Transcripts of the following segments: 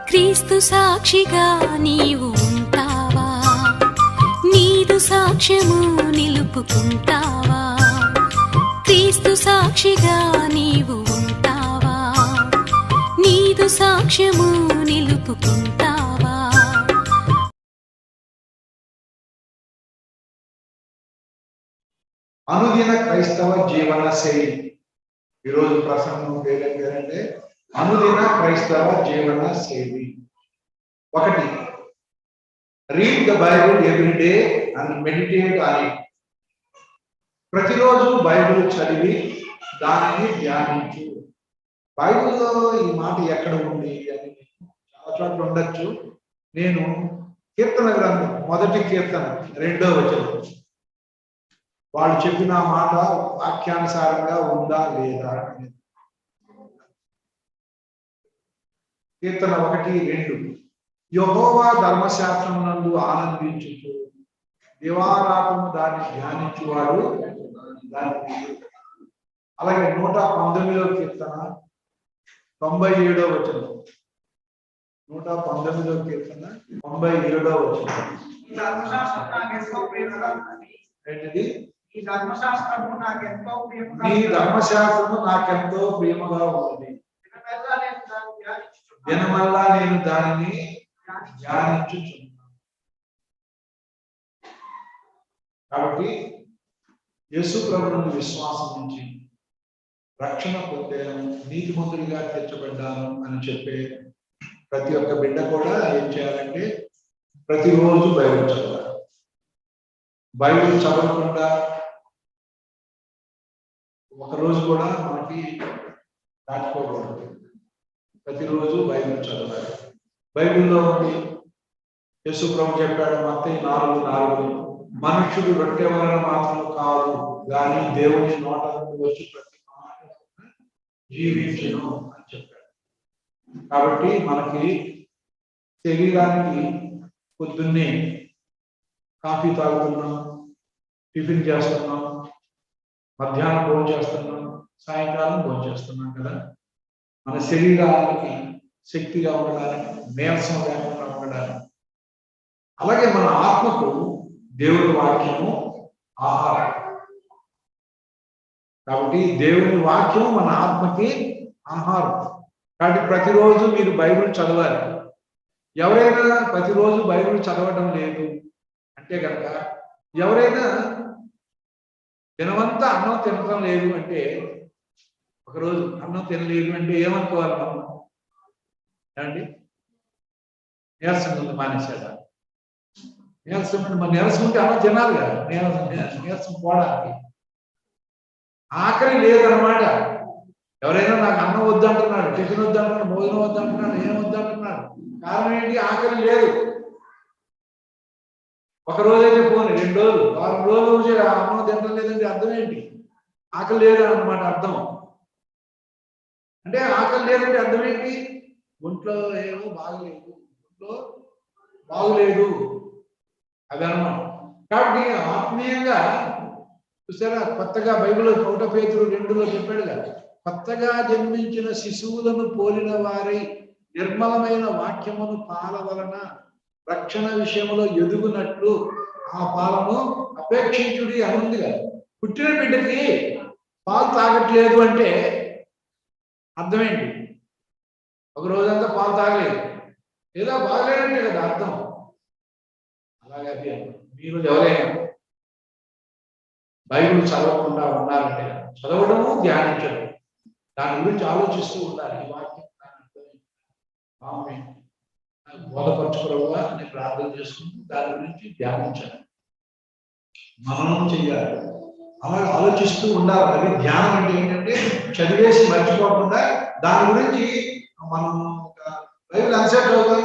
క్రీస్తు సాక్షిగా నీవు ఉంటావా? నీదు సాక్ష్యము నిలుపుకుంటావా? క్రీస్తు సాక్షిగా నీవు ఉంటావా? నీదు సాక్ష్యము నిలుపుకుంటావా? అనుదిన క్రైస్తవ జీవన శైలి. ఈరోజు ప్రసంగం పేరేంటంటే అనుదిన క్రైస్తవ జీవన శైలి. 1, read the Bible every day and meditate on it. ప్రతిరోజు బైబిల్ చదివి దానిని ధ్యానించు. బైబిల్లో ఈ మాట ఎక్కడ ఉంది అని చాలా చోట్ల ఉండొచ్చు. నేను కీర్తన గ్రంథం 1వ కీర్తన 2వ వచనం, వాళ్ళు చెప్పిన మాట వాక్యానుసారంగా ఉందా లేదా అనేది. కీర్తన 1:2, యెహోవా ధర్మశాస్త్రమునందు ఆనందించుచు దివారాత్రము దాన్ని ధ్యానించువాడు దాన్ని. అలాగే 119వ కీర్తన 97వ వచనం, 119వ కీర్తన 97వ వచనం. ఏంటిది? నీ ధర్మశాస్త్రము నాకెంతో ప్రియముగా ఉన్నది, దినమల్లా నేను దానిని ధ్యానించుచున్నాను. కాబట్టి యేసు ప్రభువుని విశ్వాసం నుంచి రక్షణ పొందాను, నీతిమంతుడిగా తీర్చబడ్డాను అని చెప్పే ప్రతి ఒక్క బిడ్డ కూడా ఏం చేయాలంటే ప్రతిరోజు బైబిల్ చదవాలి. బైబిల్ చదవకుండా ఒకరోజు కూడా మనకి దాటుకోకూడదు. ప్రతిరోజు బైబిల్ చదవాలి. బైబిల్లో ఉంది, యేసు ప్రభు చెప్పాడు మత్తయి 4:4, మనుష్యుడు రొట్టె వలన మాత్రం కాదు కానీ దేవుని నోట నుండి వచ్చి ప్రతి మాట జీవించును అని చెప్పాడు. కాబట్టి మనకి శరీరానికి పొద్దున్నే కాఫీ తాగుతున్నాం, టిఫిన్ చేస్తున్నాం, మధ్యాహ్నం భోజనం చేస్తున్నాం, సాయంకాలం భోజనం చేస్తున్నాం కదా. మన శరీరానికి శక్తిగా ఉండడానికి, నీరసం లేకుండా ఉండడానికి. అలాగే మన ఆత్మకు దేవుని వాక్యము ఆహారం. కాబట్టి దేవుని వాక్యము మన ఆత్మకి ఆహారం. కాబట్టి ప్రతిరోజు మీరు బైబిల్ చదవాలి. ఎవరైనా ప్రతిరోజు బైబిల్ చదవడం లేదు అంటే కనుక, ఎవరైనా దినమంతా అన్నం తినడం లేదు అంటే, ఒకరోజు అన్నం తినలేదు అంటే ఏమనుకోవాలి మనం? ఏమండి, నీరసం ఉంది మానేసాడా? నీరసం ఉంటే అన్నం తినాలి కదా, నీరసం పోవడానికి. ఆకలి లేదనమాట. ఎవరైనా నాకు అన్నం వద్దంటున్నాడు, టిఫిన్ వద్దంటున్నాడు, భోజనం వద్దంటున్నాడు, ఏం వద్దంటున్నాడు, కారణం ఏంటి? ఆకలి లేదు. ఒక రోజైతే పోనీ, 2 రోజులు, 6 రోజులు అన్నం తినడం లేదంటే అర్థం ఏంటి? ఆకలి లేదు అన్నమాట అర్థం. అంటే ఆకలి లేదంటే అర్థం ఏంటి? ఒంట్లో ఏమో బాగలేదు, ఒంట్లో బాగులేదు అదనమాట. కాబట్టి ఆత్మీయంగా చూసారా, కొత్తగా బైబిల్లో 1 పేతురు 2లో చెప్పాడు కదా, కొత్తగా జన్మించిన శిశువులను పోలిన వారై నిర్మలమైన వాక్యమును పాల వలన రక్షణ విషయంలో ఎదుగునట్లు ఆ పాలను అపేక్షించుడి అని ఉంది కదా. పుట్టిన బిడ్డకి పాలు తాగట్లేదు అంటే అర్థమేంటి? ఒక రోజంతా పాలు తాగలేదు, ఏదో బాగలేదంటే కదా అర్థం. అలాగే మీరు ఎవరైనా బైబిల్ చదవకుండా ఉన్నారంటే, చదవడము ధ్యానించడం, దాని గురించి ఆలోచిస్తూ ఉండాలి. ఈ వాక్యం బోధపరచుకోవగా అని ప్రార్థన చేసుకుంటూ దాని గురించి ధ్యానించాలి, మననం చెయ్యాలి, అలా ఆలోచిస్తూ ఉండాలి. అది ధ్యానం అంటే ఏంటంటే చదివేసి మర్చిపోకుండా దాని గురించి మనం బైబిల్ ఎంతసేపు చదువుతాం?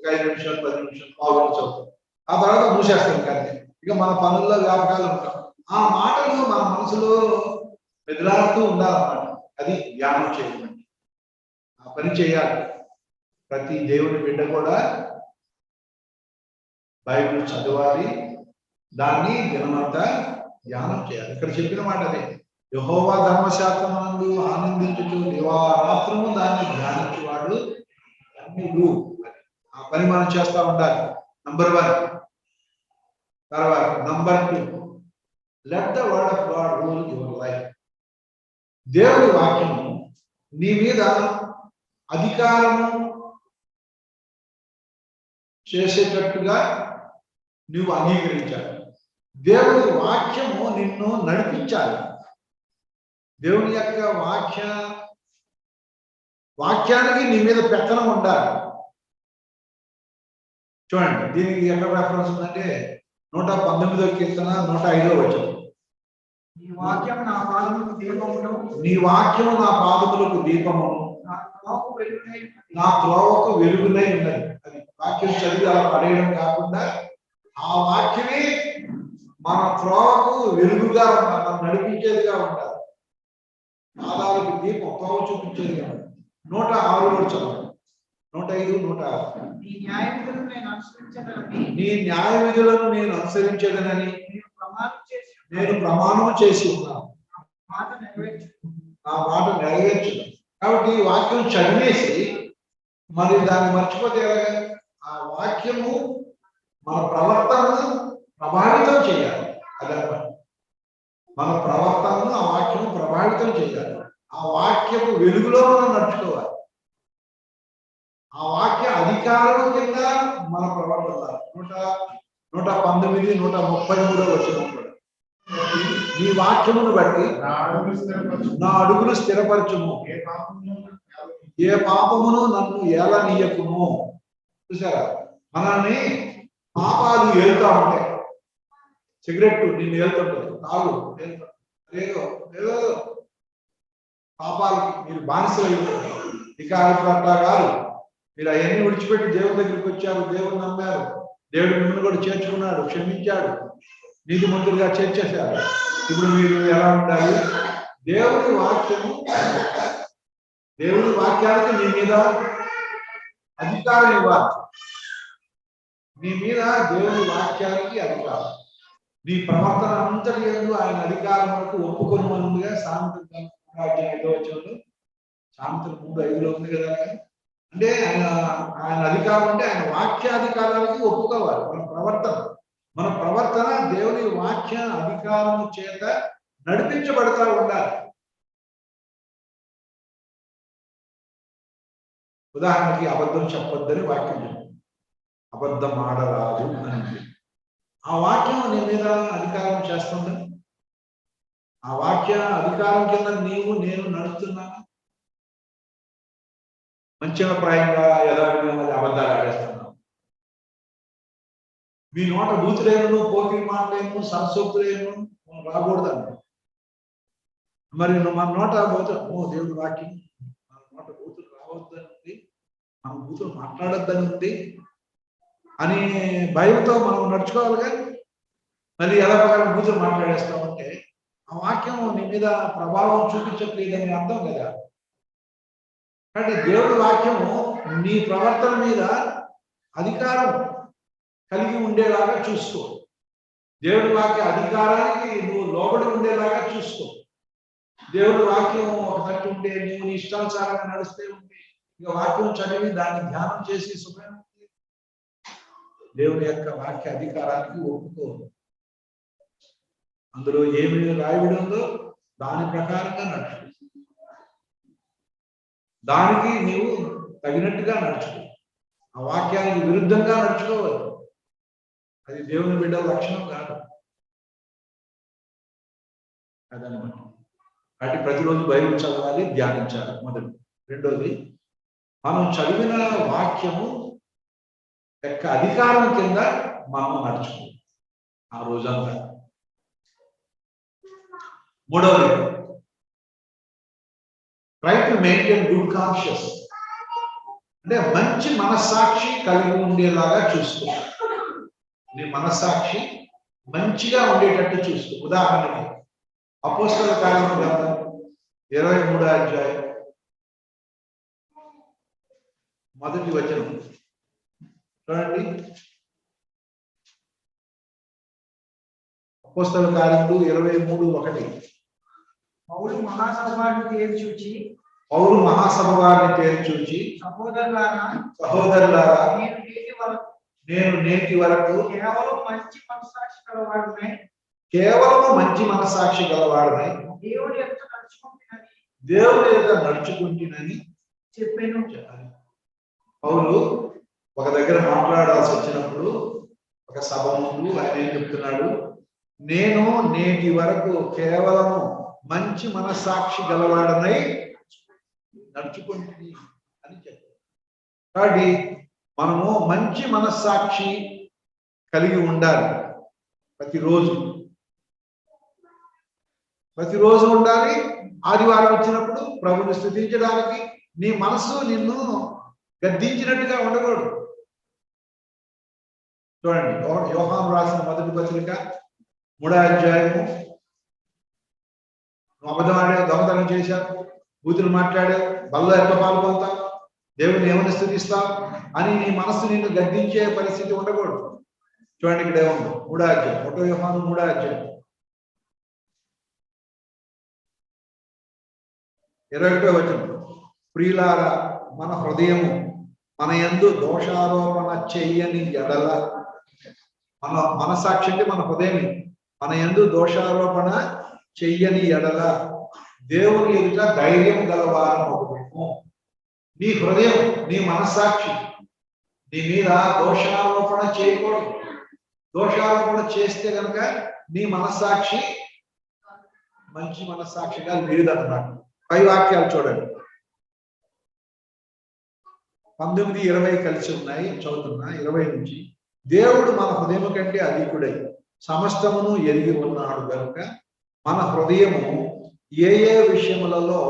5 నిమిషాలు, 10 నిమిషాలు, పావు గంట చదువుతాం, ఆ తర్వాత మూసేస్తాం. కానీ ఇక మన పనుల్లో వ్యాపకాలు ఉంటాం. ఆ మాటలు మన మనసులో మెదిలాడుతూ ఉండాలన్నమాట. అది ధ్యానం చేయడం. ఆ పని చేయాలి. ప్రతి దేవుని బిడ్డ కూడా బైబిల్ చదవాలి, దాన్ని దినమంతా ధ్యానం చేయాలి. ఇక్కడ చెప్పిన మాట అదే, యెహోవా ధర్మశాస్త్రమునందు ఆనందించుచు దివారాత్రము దాన్ని ధ్యానించువాడు ధన్యుడు అని. ఆ పని మనం చేస్తూ ఉండాలి. నంబర్ 1. తర్వాత number 2, let the word of God rule your life. దేవుని వాక్యము నీ మీద అధికారము చేసేటట్టుగా నువ్వు అంగీకరించాలి. దేవుని వాక్యము నిన్ను నడిపించాలి. దేవుని యొక్క వాక్యానికి నీ మీద పెత్తనం ఉండాలి. చూడండి, దీనికి ఎక్కడ రెఫరెన్స్ ఉందంటే 119వ కీర్తన 105వ వచనం. నీ వాక్యం నా పాదములకు దీపమును, నీ వాక్యము నా పాదములకు దీపము, నా త్రోవకు వెలుగునై ఉన్నది. అది వాక్యం చదివి అలా పడేయడం కాకుండా ఆ వాక్యమే మన త్రోవకు వెలుగుగా ఉండాలి, మనం నడిపించేదిగా ఉండాలి. పాదాలకు దీపం, త్రోవ చూపించేదిగా ఉండాలి. 106 వచనం, 105, 106. నీ న్యాయ విధులను నేను అనుసరించదనని, నీ న్యాయ విధులను నేను అనుసరించదనని నేను ప్రమాణం చేసి ఉన్నాను. నా మాట నెరవేర్చు. కాబట్టి ఈ వాక్యం చదివేసి మరి దాన్ని మర్చిపోతే ఎలాగా? ఆ వాక్యము మన ప్రవర్తనను ప్రభావితం చేయాలి. అదనమాట, మన ప్రవర్తనను ఆ వాక్యము ప్రభావితం చేయాలి. ఆ వాక్యము వెలుగులో మనం నడుచుకోవాలి. ఆ వాక్య అధికారం కింద మన ప్రవర్తన. 119, 133 వచ్చినప్పుడు నీ వాక్యమును బట్టి నా అడుగులు స్థిరపరచుము, ఏ పాపమును నన్ను ఏలనీయకుము. చూసారా, మనల్ని పాపాలు ఏలుతా ఉంటాయి. సిగరెట్ నిన్ను ఏలుతుంటుంది, తాగు ఏదో ఏదో పాపాలకి మీరు బానిసలు అయిపోతారు. ఇక అట్లా కాదు, మీరు అవన్నీ విడిచిపెట్టి దేవుని దగ్గరికి వచ్చారు, దేవుని నమ్మారు, దేవుడు మిమ్మల్ని కూడా చేర్చుకున్నాడు, క్షమించాడు, నీతిమంతులుగా చేర్చేశారు. ఇప్పుడు మీరు ఎలా ఉండాలి? దేవుని వాక్యానికి నీ మీద అధికారం ఇవ్వాలి. నీ మీద దేవుని వాక్యానికి అధికారం. నీ ప్రవర్తన అంతటి యందు ఆయన అధికారములకు ఒప్పుకొనుమనుగా సామెతలు 3:5 సామెతలు 3:5 ఉంది కదా. అంటే ఆయన అధికారం అంటే ఆయన వాక్యాధికారానికి ఒప్పుకోవాలి. మన ప్రవర్తన దేవుని వాక్య అధికారము చేత నడిపించబడతా ఉండాలి. ఉదాహరణకి అబద్ధం చెప్పొద్దని వాక్యం చెప్తుంది, అబద్ధం ఆడరాదు అని. ఆ వాక్యం నీ మీద అధికారం చేస్తుంది. ఆ వాక్య అధికారం కింద నేను నడుస్తున్నాను. మంచిగా ప్రాయంగా యథావిధంగా అబద్ధాలు ఆడేస్తున్నావు. మీ నోట బూతులేను, పోకిరి మాటలేను, సంసోక్తులేను రాకూడదండి. మరి మన నోట బూతులు, దేవుడి వాక్యం మన నోట బూతులు రావద్దని ఉంది, మన బూతులు మాట్లాడొద్దని ఉంది అని భయంతో మనం నడుచుకోవాలిగా. మరి ఎలా ప్రకారం బూతులు మాట్లాడేస్తామంటే ఆ వాక్యం నీ మీద ప్రభావం చూపించట్లేదని అర్థం కదా. కాబట్టి దేవుడి వాక్యము నీ ప్రవర్తన మీద అధికారం కలిగి ఉండేలాగా చూసుకో. దేవుడి వాక్య అధికారానికి నువ్వు లోబడి ఉండేలాగా చూసుకో. దేవుడి వాక్యం ఒక తట్టు ఉంటే నువ్వు నీ ఇష్టానుసారంగా నడిస్తే ఉంటే ఇక వాక్యం చదివి దాన్ని ధ్యానం చేసి సుఖం. దేవుని యొక్క వాక్య అధికారానికి ఒప్పుకో. అందులో ఏమి రాయబడి ఉందో దాని ప్రకారంగా నడుచు, దానికి నీవు తగినట్టుగా నడుచుకో. ఆ వాక్యానికి విరుద్ధంగా నడుచుకోవద్దు. అది దేవుని బిడ్డ లక్షణం కాదు. అదనమాట. కాబట్టి ప్రతిరోజు బైబిల్ చదవాలి, ధ్యానించాలి. మొదటి. రెండోది, మనం చదివిన వాక్యము యొక్క అధికారం కింద మనం నడుచుకో ఆ రోజంతా. మూడవది, try to maintain good conscious. అంటే మంచి మనస్సాక్షి కలిగి ఉండేలాగా చూసుకో. నీ మనస్సాక్షి మంచిగా ఉండేటట్టు చూసుకో. ఉదాహరణకి అపోస్తల కార్యముల గ్రంథం 23వ అధ్యాయం 1వ వచనం చూడండి. అపోస్తల కార్యములు 23:1. పౌలు మహాసభను తేరి చూచి పౌలు మహాసభ వారిని తేల్చూచి, సహోదరులారా, నేను నేటి వరకు కేవలం మంచి మనస్సాక్షి గలవాడునే దేవుని ఎదుట నడుచుకుంటున్నని చెప్పాను. పౌలు ఒక దగ్గర మాట్లాడాల్సి వచ్చినప్పుడు ఒక సభ ముందు ఆయన ఏం చెప్తున్నాడు, నేను నేటి వరకు కేవలము మంచి మనస్సాక్షి గలవాడనై నడుచుకుంటుంది అని చెప్పారు. కాబట్టి మనము మంచి మనస్సాక్షి కలిగి ఉండాలి. ప్రతిరోజు ఉండాలి. ఆదివారం వచ్చినప్పుడు ప్రభుని స్తుతించడానికి నీ మనసు నిన్ను గద్దించినట్టుగా ఉండకూడదు. చూడండి, యోహాను రాసిన మొదటి పత్రిక 3వ అధ్యాయము, నువ్వు అబద్ధం ఆడావు, దొంగతనం చేశావు, బూతులు మాట్లాడావు, బల్లో ఎంత పాల్గొంటావు, దేవుని ఏమని స్తుతిస్తావు అని నీ మనస్సు నిన్ను గద్దించే పరిస్థితి ఉండకూడదు. చూడండి, ఇక్కడ ఏముంది, 3వ అధ్యాయం, 1 యోహాను 3వ అధ్యాయం 21వ వచనం, ప్రియులారా, మన హృదయము మన యందు దోషారోపణ చెయ్యని ఎడల, మన మనసాక్షి అంటే మన హృదయం, మన యందు దోషారోపణ చెయ్యని ఎడల దేవుని ఎదుట ధైర్యం గలవారమగుదుము. నీ హృదయం, నీ మనస్సాక్షి నీ మీద దోషారోపణ చేయకూడదు. దోషారోపణ చేస్తే కనుక నీ మనస్సాక్షి మంచి మనస్సాక్షిగా లేదన్నమాట. పై వాక్యాలు చూడండి, 19, 20 కలిసి ఉన్నాయి, చదువుతున్నా 20 నుంచి. దేవుడు మన హృదయం కంటే అధికుడై సమస్తమును ఎరిగి ఉన్నాడు కనుక మన హృదయము ఏ ఏ విషయములలో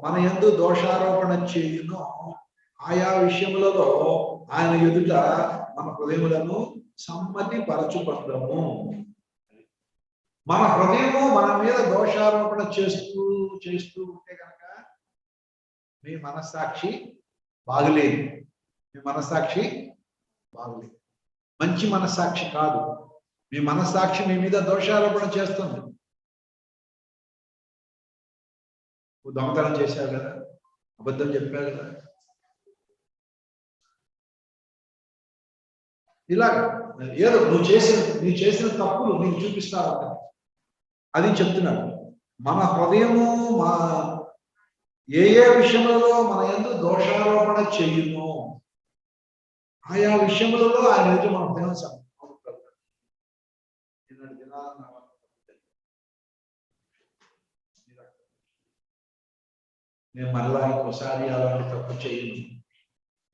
మన యందు దోషారోపణ చేయునో ఆయా విషయములలో ఆయన ఎదుట మన హృదయములను సమ్మతి పరచుకుందాము. మన హృదయము మన మీద దోషారోపణ చేస్తూ ఉంటే కనుక మీ మనస్సాక్షి బాగలేదు. మీ మనస్సాక్షి బాగలేదు, మంచి మనస్సాక్షి కాదు. మీ మనస్సాక్షి మీ మీద దోషారోపణ చేస్తుంది. నువ్వు దొంగతనం చేశావు కదా, అబద్ధం చెప్పావు కదా, ఇలాగ ఏదో నువ్వు చేసిన తప్పులు నీకు చూపిస్తావు. అది చెప్తున్నాడు. మన హృదయము ఏ ఏ విషయములలో మన యందు దోషారోపణ చెయ్యును ఆయా విషయములలో ఆయన ఎదుట మన హృదయం నేను మరలా ఇంకోసారి అలాంటి తప్పు చేయను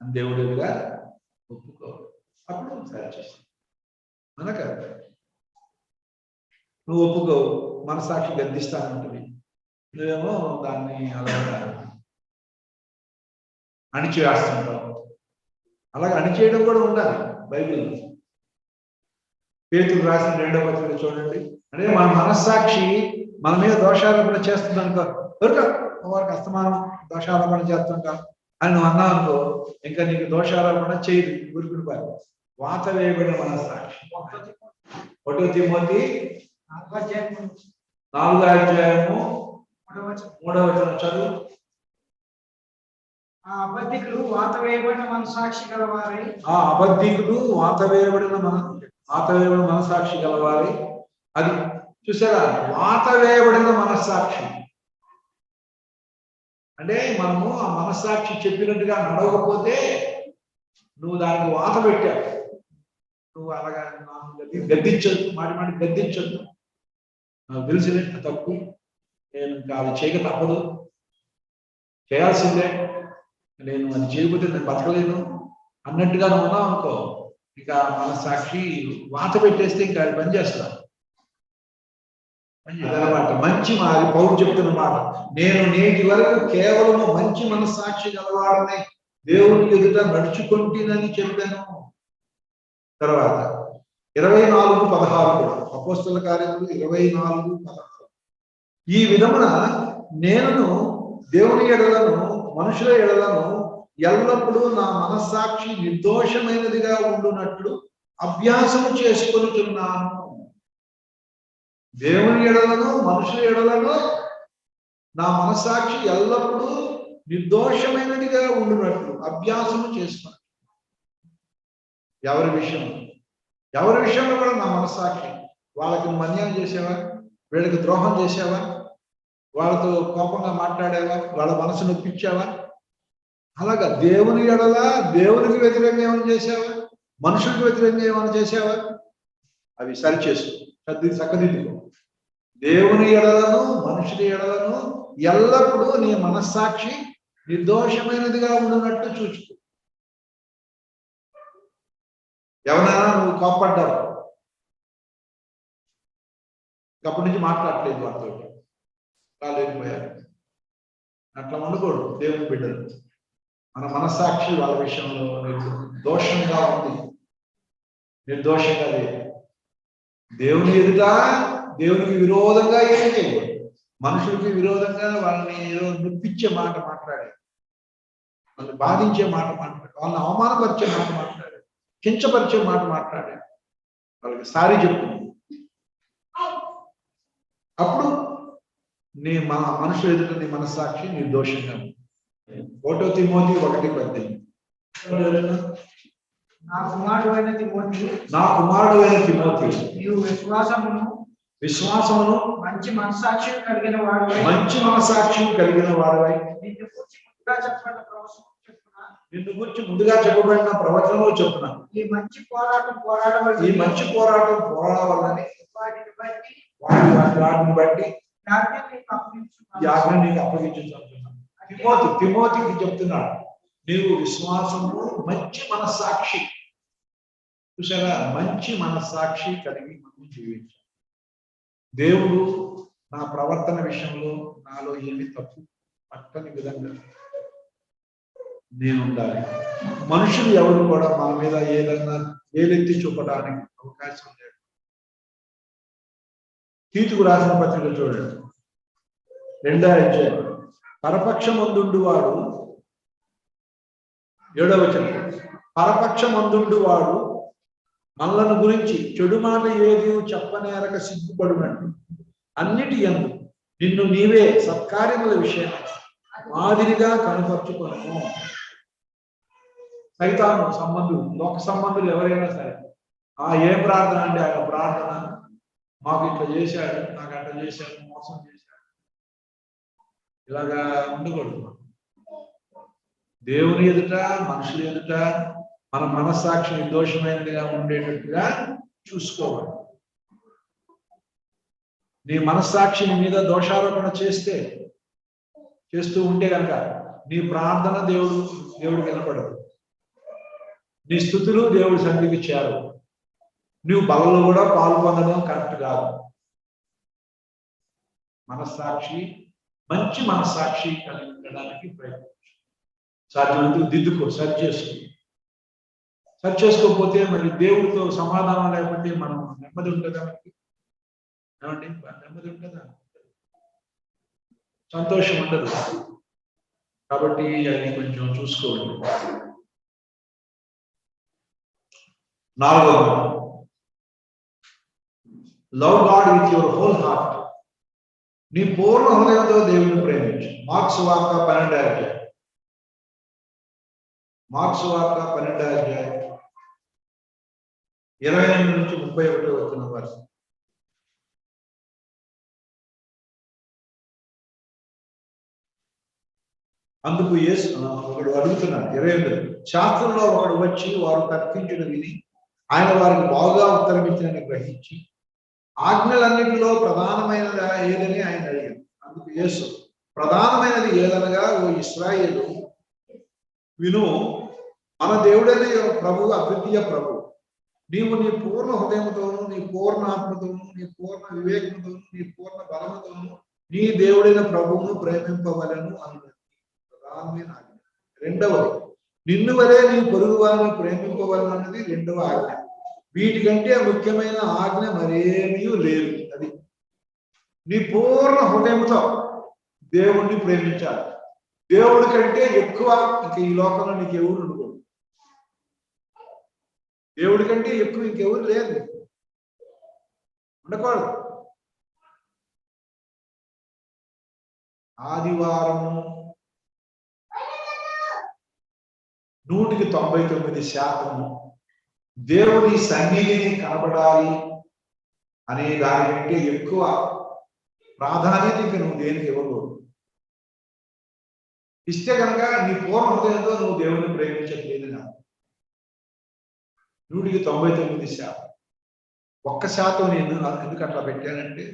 అని దేవుడు ఎదురుగా ఒప్పుకో. అప్పుడు సరి చేస్తాను. మనక నువ్వు ఒప్పుకో, మనసాక్షి గద్దిస్తానంటుంది, నువ్వేమో దాన్ని అలాగా అణిచివేస్తుంటావు. అలాగే అణిచేయడం కూడా ఉండాలి బైబిల్లో. పేతురు రాసిన 2వ పత్రిక చూడండి. అంటే మన మనస్సాక్షి మన మీద దోషారోపణ చేస్తుంది అనుకో, వారికి అస్తమానం దోషారోపణ చేస్తుంటాం అని నువ్వు అన్నావు అనుకో, ఇంకా నీకు దోషారోపణ చేయదు, ఊరుకుని పోయి వాత వేయబడిన మనస్సాక్షి. 1 తిమోతి 4వ అధ్యాయము 3వ వచనం చదువు. ఆ అబద్ధికులు వాత వేయబడిన మనస్సాక్షి గలవారై, మనస్సాక్షి గలవారి. అది చూసారా, వాత వేయబడిన మనస్సాక్షి అంటే మనము ఆ మనస్సాక్షి చెప్పినట్టుగా నడవకపోతే నువ్వు దానికి వాత పెట్టావు. నువ్వు అలాగా గద్దించొద్దు, మాటి గద్దించొద్దు. నాకు తెలిసిన తప్పు, నేను ఇంకా అది చేయక తప్పదు, చేయాల్సిందే, నేను అది చేయకపోతే నేను బతకలేను అన్నట్టుగా నువ్వు ఉన్నావు అనుకో, ఇక మనస్సాక్షి వాత పెట్టేస్తే ఇంకా అది పనిచేస్తా అదనమాట. మంచి అది పౌరు చెప్తున్న మాట, నేను నేటి వరకు కేవలము మంచి మనస్సాక్షి గలవాడని దేవుని ఎదుట నడుచుకుంటునని చెప్పాను. తర్వాత 24:16 కూడా, అపోస్తల కార్యములు 24:16, ఈ విధమున నేను దేవుని ఎడలను మనుషుల ఎడలను ఎల్లప్పుడూ నా మనస్సాక్షి నిర్దోషమైనదిగా ఉండునట్లు అభ్యాసము చేసుకొనుచున్నాను. దేవుని ఎడలను మనుషుల ఎడలను నా మనస్సాక్షి ఎల్లప్పుడూ నిర్దోషమైనదిగా ఉండునట్లు అభ్యాసము చేసుకున్నాను. ఎవరి విషయంలో కూడా నా మనస్సాక్షి. వాళ్ళకి నువ్వు అన్యాయం చేసావా, వీళ్ళకి ద్రోహం చేసావా, వాళ్ళతో కోపంగా మాట్లాడావా, వాళ్ళ మనసు నొప్పించావా? అలాగా దేవుని ఎడల దేవునికి వ్యతిరేకంగా ఏమైనా చేసావా, మనుషులకు వ్యతిరేకంగా ఏమైనా చేసావా? అవి సరిచేసు, చక్కదిద్దుకో. దేవుని ఎడలను మనుషుల ఎడలను ఎల్లప్పుడూ నీ మనస్సాక్షి నిర్దోషమైనదిగా ఉండునట్టు చూసుకో. ఎవరైనా నువ్వు కోప్పడ్డావు, అప్పటి నుంచి మాట్లాడలేదు వాటితో, కాలేకపోయారు. అట్లా ఉండకూడదు. దేవుని బిడ్డలు మన మనస్సాక్షి వాళ్ళ విషయంలో దోషంగా ఉంది, నిర్దోషంగా లేదు. దేవుని ఎదుట దేవునికి విరోధంగా ఏం చేయకూడదు. మనుషులకి విరోధంగా వాళ్ళని ఏదో నొప్పించే మాట మాట్లాడారు, వాళ్ళని బాధించే మాట మాట్లాడారు, వాళ్ళని అవమానపరిచే మాట మాట్లాడారు, కించపరిచే మాట మాట్లాడారు, వాళ్ళకి సారీ చెప్తుంది. అప్పుడు నీ మనుషులు ఎదుట నీ మనస్సాక్షి నిర్దోషంగా ఉంది. 1 తిమోతి 1:18. నా కుమారుడైన తిమోతి, నీవు విశ్వాసమును మంచి మనస్సాక్షి కలిగిన వాడవై నిన్ను గురించి ముందుగా చెప్పబడిన ప్రవచనంలో చెప్తున్నా, ఈ మంచి పోరాటం పోరాడాలని వాటిని బట్టి నీకు అప్పగించుతున్నాను. తిమోతికి చెప్తున్నాడు, నీవు విశ్వాసము మంచి మనస్సాక్షి, చూసారా, మంచి మనస్సాక్షి కలిగి మనం జీవించాలి. దేవుడు నా ప్రవర్తన విషయంలో నాలో ఏమి తప్పు పట్టని విధంగా నేను ఉండాలి. మనుషులు ఎవరు కూడా మన మీద ఏదన్నా ఏలెత్తి చూపడానికి అవకాశం లేదు. తీతుకు రాసిన పత్రిక చూడండి, 2వ అధ్యాయం. పరపక్షమందుండు వాడు, 7వ వచనం, పరపక్షమందుండు వాడు మనలను గురించి చెడు మాట ఏది చెప్పనేరక సిగ్గుపడునట్టు అన్నిటి యందు నిన్ను నీవే సత్కార్యముల విషయం మాదిరిగా కనపరుచుకొను. సైతాను సంబంధులు, లోక సంబంధులు ఎవరైనా సరే, ఏ ప్రార్థన అంటే ఆ ప్రార్థన, మాకు ఇట్లా చేశాడు, నాకు అట్లా చేశాడు, మోసం చేశాడు, ఇలాగా ఉండకూడదు. దేవుని ఎదుట మనుషుల ఎదుట మన మనస్సాక్షి నిర్దోషమైనదిగా ఉండేటట్టుగా చూసుకోవాలి. నీ మనస్సాక్షిని మీద దోషారోపణ చేస్తూ ఉంటే కనుక నీ ప్రార్థన దేవుడికి వినపడదు, నీ స్థుతులు దేవుడి సన్నిధికి చేరవు, నువ్వు బలలో కూడా పాల్పొందడం కరెక్ట్ కాదు. మనస్సాక్షి, మంచి మనస్సాక్షి కలిగి ఉండడానికి ప్రయత్నించు. సాధ్యమైతే దిద్దుకో, సరి చేసుకోకపోతే మరి దేవుడితో సమాధానం లేకపోతే మనం నెమ్మది ఉంటుందా? ఏమండి, నెమ్మది ఉంటుందా? సంతోషం ఉండదు. కాబట్టి అది కొంచెం చూసుకోండి. 4వ, love God with your whole heart. నీ పూర్ణ హృదయంతో దేవుని ప్రేమించు. మార్క్స్ వార్త 12వ అధ్యాయం. 28 నుంచి 31 వచ్చిన వర్షం. అందుకు యేసు ఒకడు అడుగుతున్నాడు, 28, శాస్త్రంలో ఒకడు వచ్చి వారు తర్కించడం విని ఆయన వారికి బాగా ఉత్తరం ఇచ్చినని గ్రహించి ఆజ్ఞలన్నిటిలో ప్రధానమైనది ఏదని ఆయన అడిగాడు. అందుకు యేసు, ప్రధానమైనది ఏదనగా, ఓ ఇశ్రాయేలు విను, మన దేవుడైన ప్రభువు అద్వితీయ ప్రభువు. నీవు నీ పూర్ణ హృదయంతోను, నీ పూర్ణ ఆత్మతోను, నీ పూర్ణ వివేకంతోను, నీ పూర్ణ బలముతోను నీ దేవుడైన ప్రభువును ప్రేమింపవలను అన్నది ప్రధానమైన ఆజ్ఞ. 2వది, నిన్ను వలే నీ పొరుగు వారిని ప్రేమింపవలను అన్నది 2వ ఆజ్ఞ. వీటికంటే ముఖ్యమైన ఆజ్ఞ మరేమీ లేదు. అది నీ పూర్ణ హృదయంతో దేవుణ్ణి ప్రేమించాలి. దేవుడి కంటే ఎక్కువ ఇంక ఈ లోకంలో నీకు ఎవరు ఉండకూడదు. దేవుడి కంటే ఎక్కువ ఇంకెవరు లేదు, ఉండకూడదు. ఆదివారము 99% దేవుని సన్నిధిని కనబడాలి అనే దానికంటే ఎక్కువ ప్రాధాన్యత ఇంక నువ్వు దేనికి ఇవ్వకూడదు. ఇస్తే కనుక నీ పూర్ణ హృదయంతో నువ్వు దేవుని ప్రేమించట్లేదు కాదు. 99%. 1% నేను ఎందుకు అట్లా పెట్టానంటే,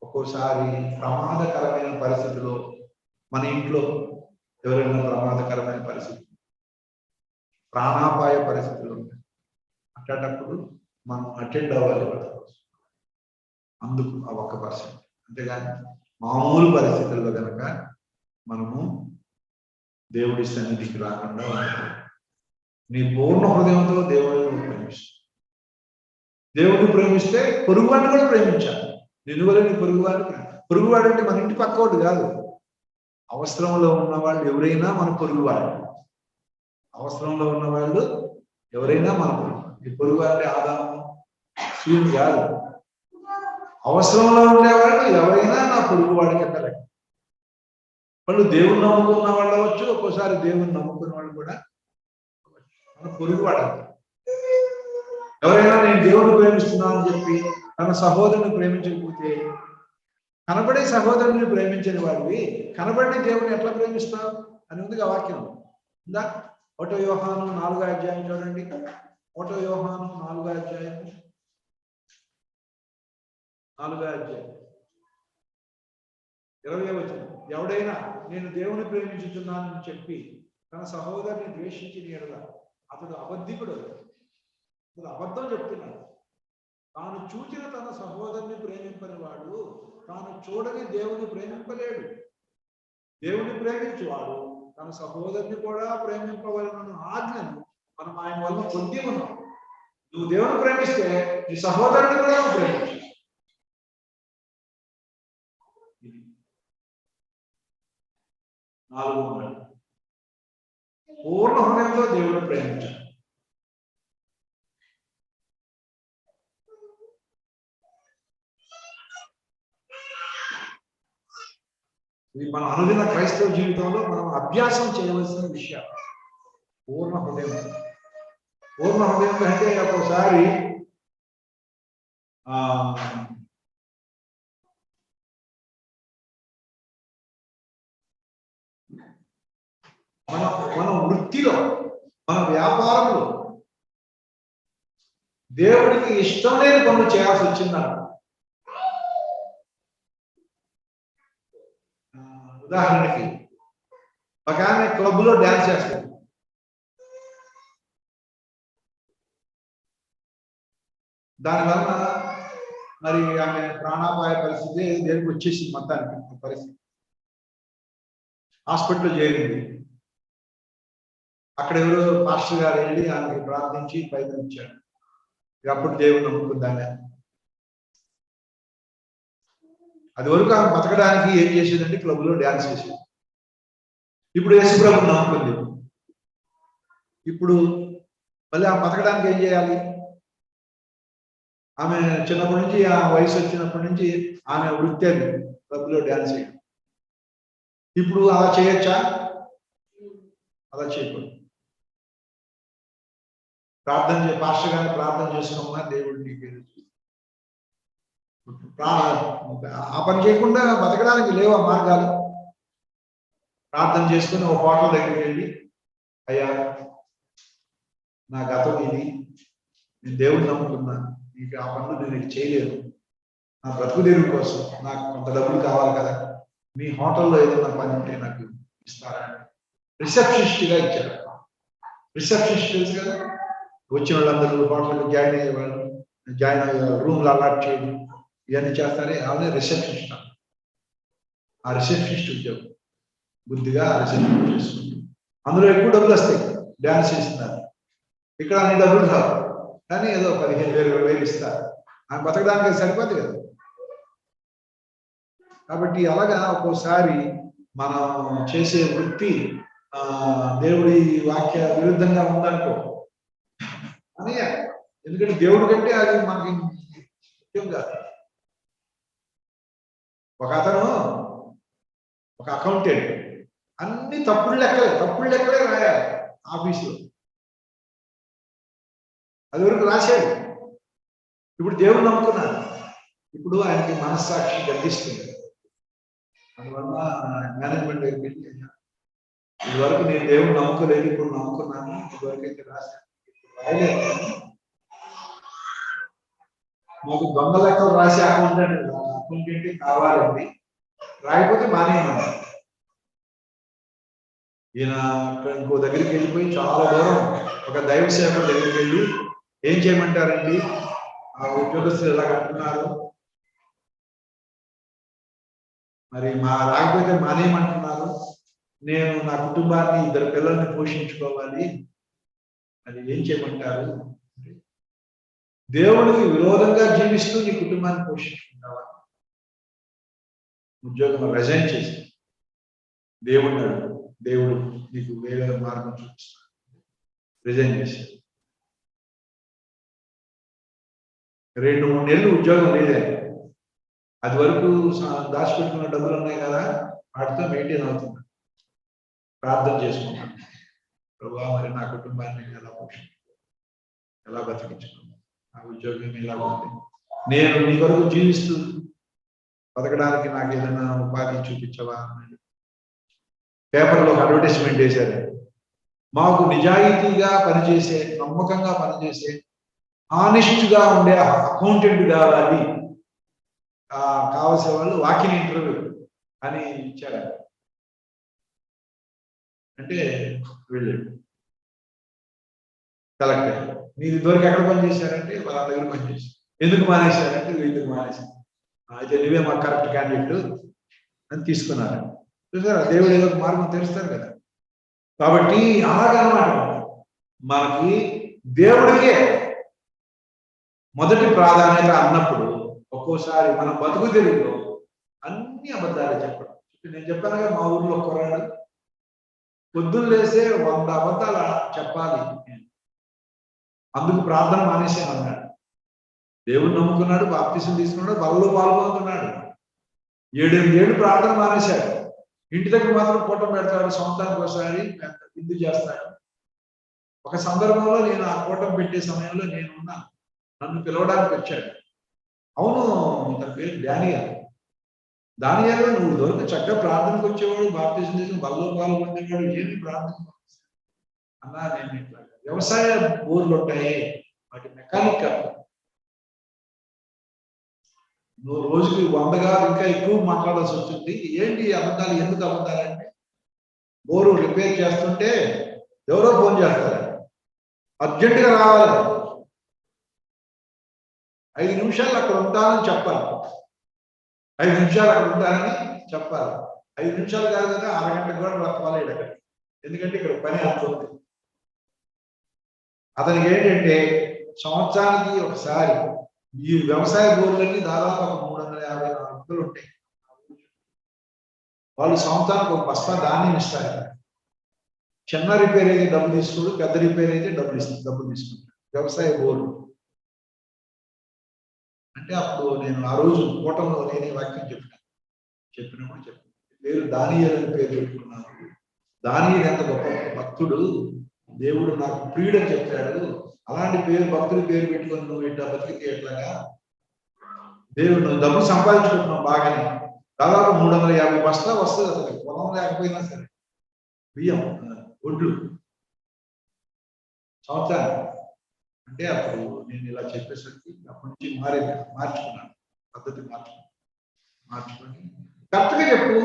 ఒక్కోసారి ప్రమాదకరమైన పరిస్థితిలో మన ఇంట్లో ఎవరైనా ప్రమాదకరమైన పరిస్థితి, ప్రాణాపాయ పరిస్థితులు ఉంటాయి. అట్లాంటప్పుడు మనం అటెండ్ అవ్వాలి వాళ్ళ కోసం. అందుకు ఆ 1%. అంతేగాని మామూలు పరిస్థితుల్లో కనుక మనము దేవుడి సన్నిధికి రాకుండా ఉంటాం. నీ పూర్ణ హృదయంతో దేవుడిని ప్రేమిస్తావు. దేవుడిని ప్రేమిస్తే పొరుగువాడిని కూడా ప్రేమించాలి. నిన్ను వల్ల నీ పొరుగువాడు అంటే మన ఇంటి పక్కోడు కాదు. అవసరంలో ఉన్న వాళ్ళు ఎవరైనా మన పొరుగువాడు. అవసరంలో ఉన్న వాళ్ళు ఎవరైనా మన పొరుగువాడు. ఈ పొరుగువాడి ఆదాము సూర్యుడు కాదు. అవసరంలో ఉండేవాళ్ళు ఎవరైనా నా పొరుగువాడి కింద లెక్క. వాళ్ళు దేవుని నమ్ముకున్న వాళ్ళు అవ్వచ్చు, ఒక్కోసారి దేవుని నమ్ముకున్న వాళ్ళు కూడా మన పొరుగువాడు. ఎవరైనా నేను దేవుడిని ప్రేమిస్తున్నానని చెప్పి తన సహోదరుని ప్రేమించకపోతే, కనబడే సహోదరుని ప్రేమించని వాడివి కనబడిన దేవుడిని ఎట్లా ప్రేమిస్తావు అని ఉంది వాక్యం. ఇందా 1 యోహాను 4వ అధ్యాయం చూడండి. 1 యోహాను 4వ అధ్యాయం 20వ వచనం. ఎవడైనా నేను దేవుని ప్రేమించుతున్నానని చెప్పి తన సహోదరుని ద్వేషించిన ఎడల అతడు అబద్ధికుడు. అతడు అబద్ధం చెప్తున్నాడు. తాను చూచిన తన సహోదరుని ప్రేమింపని వాడు తాను చూడని దేవుని ప్రేమింపలేడు. దేవుని ప్రేమించేవాడు తన సహోదరుని కూడా ప్రేమింపవలన ఆజ్ఞను మనం ఆయన వల్ల పొంది ఉన్నాం. నువ్వు దేవుని ప్రేమిస్తే నీ సహోదరుని కూడా ప్రేమించు. నాలుగో మాట, పూర్ణ హృదయంతో దేవుని ప్రేమించాలి. ఇది మన అనుదిన క్రైస్తవ జీవితంలో మనం అభ్యాసం చేయవలసిన విషయం. పూర్ణ హృదయం. పూర్ణ హృదయం అంటే ఒకసారి మన వృత్తిలో, మన వ్యాపారంలో దేవుడికి ఇష్టం లేని పనులు చేయాల్సి వచ్చిందన్న. ఉదాహరణకి ఒక ఆమె క్లబ్లో డ్యాన్స్ చేస్తుంది. దానివల్ల మరి ఆమె ప్రాణాపాయ పరిస్థితి దేనికి వచ్చేసింది. మొత్తానికి పరిస్థితి హాస్పిటల్లో చేరింది. అక్కడ ఎవరో పాస్టర్ గారు వెళ్ళి ఆమెకి ప్రార్థించి ప్రయత్నం ఇచ్చాడు. అప్పుడు దేవుడు నమ్ముకుందామె. అది వరకు ఆమె బతకడానికి ఏం చేసేదంటే క్లబ్లో డ్యాన్స్ చేసేది. ఇప్పుడు యేసుప్రభుని నమ్ముకుంది. ఇప్పుడు మళ్ళీ ఆమె బతకడానికి ఏం చేయాలి? ఆమె చిన్నప్పటి నుంచి, ఆ వయసు వచ్చినప్పటి నుంచి ఆమె వృత్తి అది క్లబ్లో డ్యాన్స్ చేయడం. ఇప్పుడు అలా చేయొచ్చా? అలా చేయకూడదు. పాస్టర్ గారిని ప్రార్థన చేసుకోమన్నా దేవుడు నీకు ఆ పని చేయకుండా బతకడానికి లేవు ఆ మార్గాలు. ప్రార్థన చేసుకుని ఒక హోటల్ దగ్గరికి వెళ్ళి, అయ్యా నా గతం ఇది, నేను దేవుడిని నమ్ముకున్నాను, నీకు ఆ పనులు నేను చేయలేను, నా బ్రతుకు తెరువు కోసం నాకు కొంత డబ్బులు కావాలి కదా, మీ హోటల్లో ఏదైనా పని ఉంటే నాకు ఇస్తారా? రిసెప్షనిస్ట్గా ఇచ్చారు. రిసెప్షనిస్ట్ తెలుసు కదా, వచ్చిన వాళ్ళందరూ హోటల్కి జాయిన్ అయ్యేవాళ్ళు, జాయిన్ అయ్యే రూమ్లు అలాట్ చేయడం ఇవన్నీ చేస్తారే, ఆమె రిసెప్షనిస్ట్. ఆ రిసెప్షనిస్ట్ ఉద్యోగం బుద్ధిగా ఆ రిసెప్షనిస్ట్ చేసుకుంటాం. అందులో ఎక్కువ డబ్బులు వస్తాయి, డ్యాన్స్ చేస్తున్నారు. ఇక్కడ అన్ని డబ్బులు రావు, కానీ ఏదో 15,000 20,000 ఇస్తారు. ఆమె బతకడానికి సరిపోదు కదా. కాబట్టి అలాగా ఒక్కోసారి మనం చేసే వృత్తి దేవుడి వాక్య విరుద్ధంగా ఉందనుకో అని. ఎందుకంటే దేవుడి కంటే అది మనకి ముఖ్యం కాదు. ఒక అతను ఒక అకౌంటెంట్, అన్ని తప్పుడు లెక్కలే రాయాలి ఆఫీసులో. అది వరకు రాశాడు. ఇప్పుడు దేవుడు నమ్ముకున్నాడు. ఇప్పుడు ఆయనకి మనస్సాక్షి గర్దిస్తుంది. అందువల్ల మేనేజ్మెంట్ దగ్గరికి వెళ్ళి, ఇదివరకు నేను దేవుడు నమ్ముకోలేదు, ఇప్పుడు నమ్ముకున్నాను, ఇదివరకు అయితే రాశాను, రాయలేదు. మాకు దొంగ లెక్కలు రాసే అకౌంటెంట్ కావాలండి, రాయకపోతే మానేయమన్నారు. ఈయన ఇంకో దగ్గరికి వెళ్ళిపోయి చాలా దూరం ఒక దైవ సేవకుడి దగ్గరికి వెళ్ళి, ఏం చేయమంటారండి, ఆ ఉద్యోగస్తులు ఇలా అంటున్నారు, మరి రాకపోతే మానేయమంటున్నారు, నేను నా కుటుంబాన్ని 2 పిల్లల్ని పోషించుకోవాలి, అది ఏం చేయమంటారు? దేవుడికి విరోధంగా జీవిస్తూ నీ కుటుంబాన్ని పోషించుకుంటావా? ఉద్యోగం రిజైన్ చేసి దేవుడు నీకు వేరే మార్గం చూపిస్తాడు. రిజైన్ చేసి 2-3 నెలలు ఉద్యోగం లేదే. అది వరకు దాచిపెట్టుకున్న డబ్బులు ఉన్నాయి కదా, వాటితో మెయింటైన్ అవుతుంది. ప్రార్థన చేసుకుంటాను, ప్రభువా మరి నా కుటుంబాన్ని ఎలా ఎలా బతికించుకున్నాను, నా ఉద్యోగం ఎలా ఉంది, నేను నీ కొరకు జీవిస్తూ బతకడానికి నాకు ఏదైనా ఉపాధి చూపించవా అని పేపర్లో ఒక అడ్వర్టైజ్మెంట్ వేశారు. మాకు నిజాయితీగా పనిచేసే, నమ్మకంగా పనిచేసే, ఆనెస్ట్గా ఉండే అకౌంటెంట్ కావాలి, కావాల్సిన వాళ్ళు వాకింగ్ ఇంటర్వ్యూ అని ఇచ్చారు. అంటే వెళ్ళాడు కలెక్టర్. మీరు ఇదివరకు ఎక్కడ పనిచేశారంటే వాళ్ళ దగ్గర పనిచేశారు. ఎందుకు మానేశారంటే ఎందుకు మానేశారు, అయితే నువ్వే మాకు కరెక్ట్ క్యాండిడేట్ అని తీసుకున్నారు. చూసారా, దేవుడు ఏదో ఒక మార్గం తెలుస్తారు కదా. కాబట్టి అలాగనమాట, మనకి దేవుడికే మొదటి ప్రాధాన్యత అన్నప్పుడు ఒక్కోసారి మన బతుకు తెరుగులో అన్ని అబద్ధాలు చెప్పడం. నేను చెప్పానుగా, మా ఊర్లో కుర్రాడు పొద్దున్న లేసే 100 అబద్ధాలు చెప్పాలి, అందుకు ప్రార్థన మానేశాను అన్నాడు. దేవుడు నమ్ముకున్నాడు, బాప్తిసం తీసుకున్నాడు, బలలో పాల్గొంటున్నాడు. 7 ఏళ్ళు ప్రార్థన మానేశాడు. ఇంటి దగ్గర మాత్రం కూటం పెడతాడు, సంవత్సరానికి ఒకసారి విందు చేస్తాడు. ఒక సందర్భంలో నేను ఆ కూటం పెట్టే సమయంలో నేను ఉన్నాను, నన్ను పిలవడానికి వచ్చాడు. అవును, తన పేరు దానియాలు, నువ్వు దొరికి చక్కగా ప్రార్థనకు వచ్చేవాడు, బాప్తిసం తీసుకుని బలలో పాల్గొనేవాడు, ఏమి ప్రార్థన అన్నా, నేను ఇట్లా వ్యవసాయ బోర్లు ఉంటాయి, వాటి మెకానిక్ కాదు, నువ్వు రోజుకి 100గా ఇంకా ఎక్కువ మాట్లాడాల్సి వచ్చింది. ఏంటి అబద్ధాలు, ఎందుకు అబద్ధాలంటే, బోరు రిపేర్ చేస్తుంటే ఎవరో ఫోన్ చేస్తారు, అర్జెంటుగా రావాలి, 5 నిమిషాలు అక్కడ ఉంటానని చెప్పాలి, 5 నిమిషాలు అక్కడ ఉంటానని చెప్పాలి. 5 నిమిషాలు కాదు కదా, అరగంటకు కూడా బ్రతకాలి ఇక్కడ, ఎందుకంటే ఇక్కడ పని అవుతుంది. అతనికి ఏంటంటే సంవత్సరానికి ఒకసారి ఈ వ్యవసాయ బోర్లన్నీ దాదాపు 354 ఉంటాయి. వాళ్ళు సంవత్సరానికి ఒక బస్తా ధాన్యం ఇస్తారు. చిన్న రిపేర్ అయితే డబ్బు తీసుకోడు, పెద్ద రిపేర్ అయితే డబ్బు తీసుకుంటాడు వ్యవసాయ బోర్లు. అంటే అప్పుడు నేను ఆ రోజు కూటంలో నేనే వాక్యం చెప్పినప్పుడు పేరు దానియేలు అని పేరు పెట్టుకున్నాను. దానియేలు ఎంత గొప్ప భక్తుడు, దేవుడు నాకు ప్రియుడని చెప్పాడు. అలాంటి భక్తుడి పేరు పెట్టుకొని నువ్వు ఇట్లా బతికితే ఎట్లాగా, దేవుడు నువ్వు డబ్బు సంపాదించుకుంటున్నావు బాగానే, దాదాపు 350 బస్తా వస్తుంది అసలు, పొలం లేకపోయినా సరే, బియ్యం ఒడ్లు సంవత్సరాలు. అంటే అప్పుడు నేను ఇలా చెప్పేసరికి అప్పటి నుంచి మార్చుకున్నాను, పద్ధతి మార్చుకొని కరెక్ట్గా చెప్పు,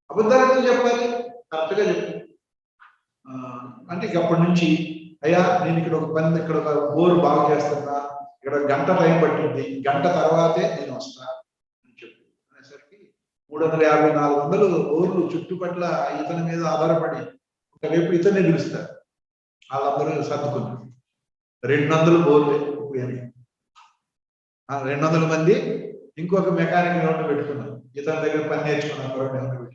అబద్ధాలతో చెప్పాలి, కరెక్ట్గా చెప్పు అంటే ఇక అప్పటి నుంచి, అయ్యా నేను ఇక్కడ ఒక బోరు బాగు చేస్తున్నా, ఇక్కడ 1 గంట టైం పట్టింది, 1 గంట తర్వాతే నేను వస్తా అని చెప్పు అనేసరికి 350-400 బోర్లు చుట్టుపట్ల ఇతని మీద ఆధారపడి ఒకవైపు ఇతనే పిలుస్తారు, వాళ్ళందరూ సర్దుకున్నారు. 200 బోర్లు 200 మంది ఇంకొక మెకానిక్ నోట్ పెట్టుకున్నారు, ఇతని దగ్గర పని నేర్చుకున్నారు.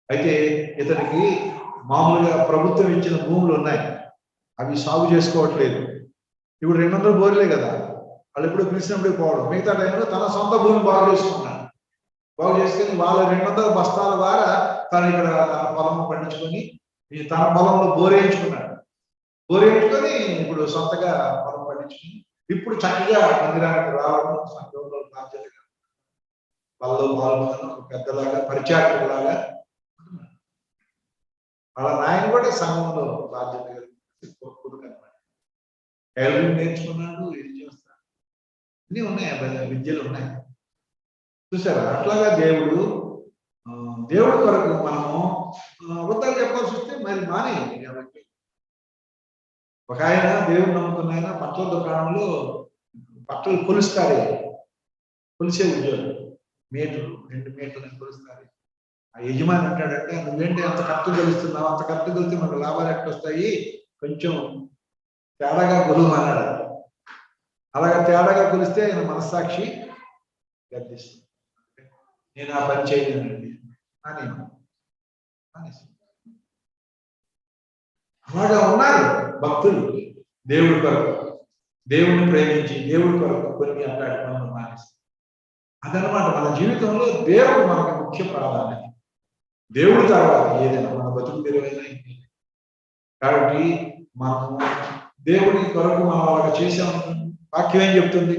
అయితే ఇతనికి మామూలుగా ప్రభుత్వం ఇచ్చిన భూములు ఉన్నాయి, అవి సాగు చేసుకోవట్లేదు. ఇప్పుడు 200 బోర్లే కదా, వాళ్ళు ఎప్పుడు పిలిచినప్పుడు పోవడం, మిగతా టైంలో తన సొంత భూమి బాగు చేసుకున్నాడు. బాగు చేసుకొని వాళ్ళ 200 బస్తాల ద్వారా తను ఇక్కడ తన పొలం పండించుకొని తన పొలంలో బోరేయించుకున్నాడు. బోరేయించుకొని ఇప్పుడు సొంతగా పొలం పండించుకుని ఇప్పుడు చక్కగా మందిరానికి రావడం, సంఘంలో బాధ్యతగా వాళ్ళలో పాల్గొనడం, ఒక పెద్దలాగా పరిచారకులాగా వాళ్ళ నాయన కూడా సంఘంలో బాధ్యతగా కొడుకన్నమాట. టైలరింగ్ నేర్చుకున్నాడు, ఏం చేస్తాడు, అన్నీ ఉన్నాయి, విద్యలు ఉన్నాయి. చూసారా? అట్లాగా దేవుడి కొరకు మనము అబద్ధాలు చెప్పాల్సి వస్తే మరి మానే. ఒక ఆయన దేవుడు నమ్ముకున్న ఆయన బట్టల దుకాణంలో బట్టలు కొలుస్తారు, కొలిసే ఉద్యోగం, మీటర్లు 2 మీటర్లు కొలుస్తారు. ఆ యజమాని అంటాడంటే, నువ్వేంటి అంత కరెక్ట్ కొలుస్తున్నావు, అంత కరెక్ట్ కొలిస్తే మనకు లాభాలు ఎక్కడ వస్తాయి, కొంచెం తేడాగా కొలువు అన్నాడు. అలాగే తేడాగా కొలిస్తే ఆయన మనస్సాక్షి గర్దిస్తుంది. నేను ఆ పని చేయలేనండి అని అలాగా ఉన్నారు భక్తులు. దేవుడి కొరకు, దేవుడిని ప్రేమించి దేవుడి కొరకు కొన్ని అంటాడు మనం మానేసి. అదనమాట మన జీవితంలో దేవుడు మనకు ముఖ్య ప్రాధాన్యత. దేవుడి తర్వాత ఏదైనా మన బతుకు తెరువైనా. కాబట్టి మనము దేవుడి కొరకు మనం అలాగ చేసాము. వాక్యం ఏం చెప్తుంది?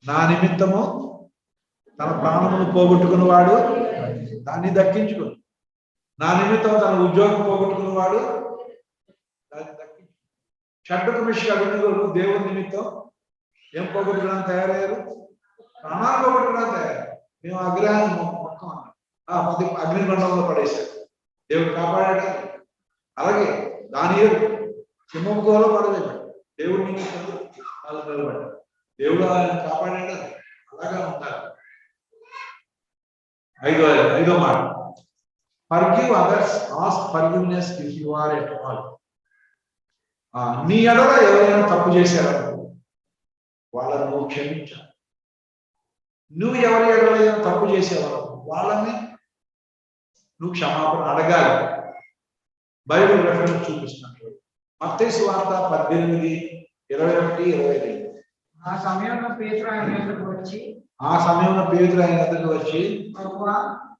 నా నిమిత్తము తన ప్రాణమును పోగొట్టుకున్నవాడు దాన్ని దక్కించుకుని, నా నిమిత్తం తన ఉద్యోగం పోగొట్టుకున్నవాడు దాన్ని దక్కించు. షడ్డకు మిషకులు దేవుని నిమిత్తం ఏం పోగొట్టుకోవడానికి తయారయ్యారు? ప్రాణాలు పోగొట్టుకోవడానికి తయారు. మేము అగ్రహాన్ని మొక్కం అన్నాం, అగ్నిగుండంలో పడేశారు, దేవుడు కాపాడాడు. అలాగే దానియేలు సింహం గోలో పడలేదు, దేవుడి నిమిత్తం వాళ్ళు నిలబడ్డారు, దేవుడు ఆయన కాపాడాడు. అలాగా ఉంటారు. ఐదో మాట, forgive others, ask forgiveness if you are at all. నీ ఎడల ఎవరైనా తప్పు చేశారు వాళ్ళని నువ్వు క్షమించాలి. నువ్వు ఎవరి ఎడలైనా తప్పు చేసేవారు వాళ్ళని నువ్వు క్షమాపణ అడగాలి. బైబిల్ రెఫరెన్స్ చూపిస్తున్నట్లు మత్తయి సువార్త 18:21-22. ఆ సమయంలో పేతురు ఆయన దగ్గరకు వచ్చి